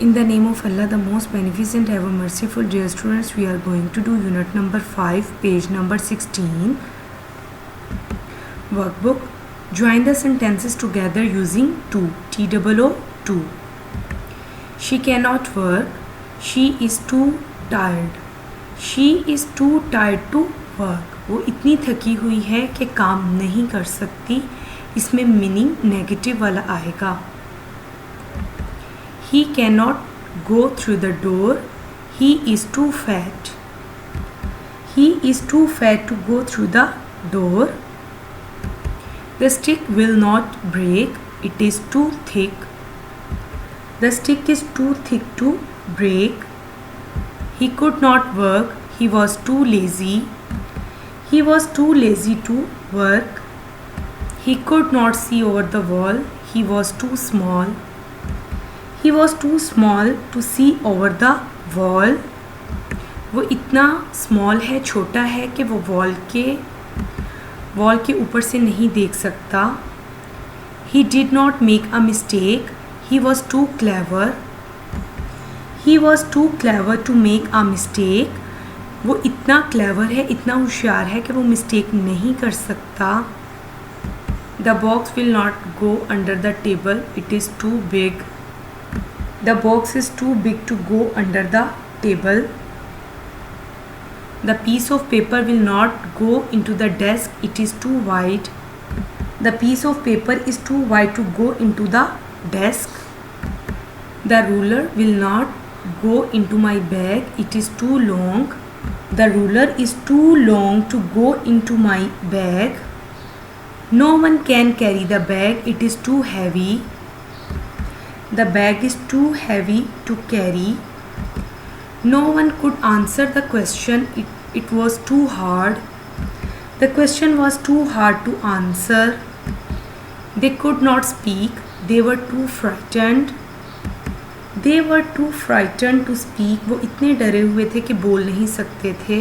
In the name of Allah, the most beneficent, ever merciful. Dear students, we are going to do unit number 5, page number 16. Workbook. Join the sentences together using to. T-O-O, to. She cannot work. She is too tired. She is too tired to work. वो इतनी थकी हुई है कि काम नहीं कर सकती. इसमें मीनिंग नेगेटिव वाला आएगा. He cannot go through the door. He is too fat. He is too fat to go through the door. The stick will not break. It is too thick. The stick is too thick to break. He could not work. He was too lazy. He was too lazy to work. He could not see over the wall. He was too small. He was too small to see over the wall. वो इतना small है, छोटा है कि वो wall के ऊपर से नहीं देख सकता. He did not make a mistake. He was too clever. He was too clever to make a mistake. वो इतना क्लेवर है, इतना होशियार है कि वो मिस्टेक नहीं कर सकता. The box will not go under the table. It is too big. The box is too big to go under the table. The piece of paper will not go into the desk. It is too wide. The piece of paper is too wide to go into the desk. The ruler will not go into my bag. It is too long. The ruler is too long to go into my bag. No one can carry the bag. It is too heavy. The bag is too heavy to carry. No one could answer the question. It was too hard. The question was too hard to answer. They could not speak. They were too frightened. They were too frightened to speak. वो इतने डरे हुए थे कि बोल नहीं सकते थे.